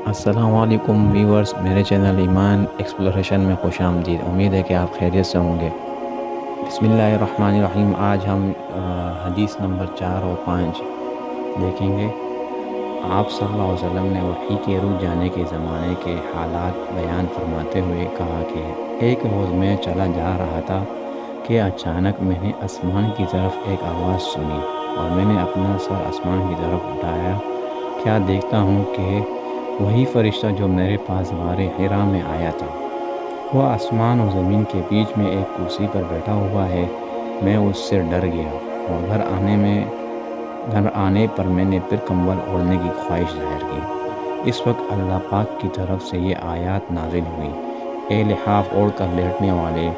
السلام علیکم ویورز، میرے چینل ایمان ایکسپلوریشن میں خوش آمدید۔ امید ہے کہ آپ خیریت سے ہوں گے۔ بسم اللہ الرحمن الرحیم۔ آج ہم حدیث نمبر 4 اور 5 دیکھیں گے۔ آپ صلی اللہ علیہ وسلم نے وحی کے رک جانے کے زمانے کے حالات بیان فرماتے ہوئے کہا کہ ایک روز میں چلا جا رہا تھا کہ اچانک میں نے آسمان کی طرف ایک آواز سنی اور میں نے اپنا سر آسمان کی طرف اٹھایا۔ کیا دیکھتا ہوں کہ وہی فرشتہ جو میرے پاس غار حرا میں آیا تھا، وہ آسمان و زمین کے بیچ میں ایک کرسی پر بیٹھا ہوا ہے۔ میں اس سے ڈر گیا اور گھر آنے پر میں نے پھر کمبل اوڑھنے کی خواہش ظاہر کی۔ اس وقت اللہ پاک کی طرف سے یہ آیات نازل ہوئی: اے لحاف اوڑھ کر لیٹنے والے،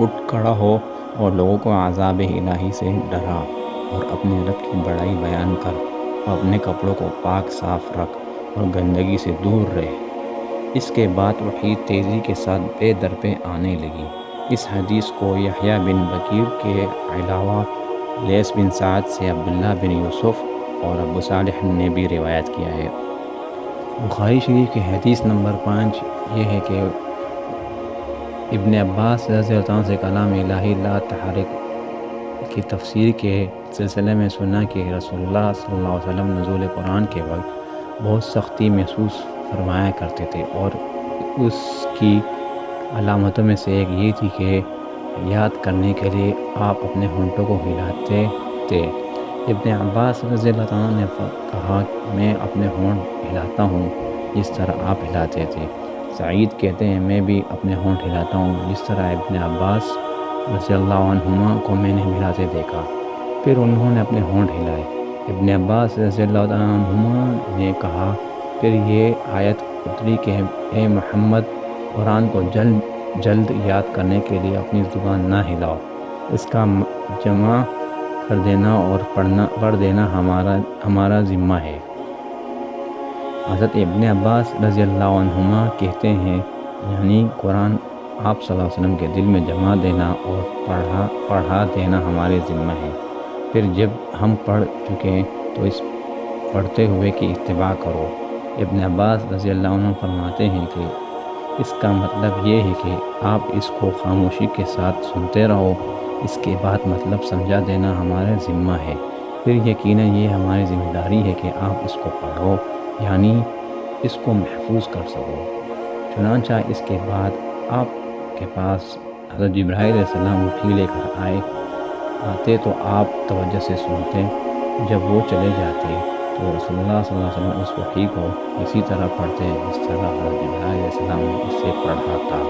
اٹھ کھڑا ہو اور لوگوں کو عذاب الہی سے ڈرا، اور اپنے رب کی بڑائی بیان کر، اور اپنے کپڑوں کو پاک صاف رکھ اور گندگی سے دور رہ۔ اس کے بعد وحی تیزی کے ساتھ بے در پہ آنے لگی۔ اس حدیث کو یحییٰ بن بکیر کے علاوہ لیث بن سعد سے عبداللہ بن یوسف اور ابو صالح نے بھی روایت کیا ہے۔ بخاری شریف کی حدیث نمبر 5 یہ ہے کہ ابن عباس رضی اللہ عنہ سے کلام الہی لا تحرک کی تفسیر کے سلسلے میں سنا کہ رسول اللہ صلی اللہ علیہ وسلم نزول قرآن کے وقت بہت سختی محسوس فرمایا کرتے تھے، اور اس کی علامتوں میں سے ایک یہ تھی کہ یاد کرنے کے لیے آپ اپنے ہونٹوں کو ہلاتے تھے۔ ابن عباس رضی اللہ عنہ نے کہا، میں اپنے ہونٹ ہلاتا ہوں جس طرح آپ ہلاتے تھے۔ سعید کہتے ہیں، میں بھی اپنے ہونٹ ہلاتا ہوں جس طرح ابن عباس رضی اللہ عنہما کو میں نے ہلاتے دیکھا۔ پھر انہوں نے اپنے ہونٹ ہلائے۔ ابن عباس رضی اللہ عنہما نے کہا، پھر یہ آیت اتری کہ اے محمد، قرآن کو جلد جلد یاد کرنے کے لیے اپنی زبان نہ ہلاؤ، اس کا جمع کر دینا اور پڑھ دینا ہمارا ذمہ ہے۔ حضرت ابن عباس رضی اللہ عنہما کہتے ہیں، یعنی قرآن آپ صلی اللہ علیہ وسلم کے دل میں جما دینا اور پڑھا دینا ہمارے ذمہ ہے۔ پھر جب ہم پڑھ چکیں تو اس پڑھتے ہوئے کی اتباع کرو۔ ابن عباس رضی اللہ عنہ فرماتے ہیں کہ اس کا مطلب یہ ہے کہ آپ اس کو خاموشی کے ساتھ سنتے رہو، اس کے بعد مطلب سمجھا دینا ہمارے ذمہ ہے، پھر یقیناً یہ ہماری ذمہ داری ہے کہ آپ اس کو پڑھو، یعنی اس کو محفوظ کر سکو۔ چنانچہ اس کے بعد آپ کے پاس حضرت جبرائیل علیہ السلام وحی لے کر آتے تو آپ توجہ سے سنتے۔ جب وہ چلے جاتے تو رسول اللہ صلی اللہ علیہ وسلم اس وحی کو اسی طرح پڑھتے جس طرح حضرت جبرائیل علیہ السلام نے اس سے پڑھا تھا۔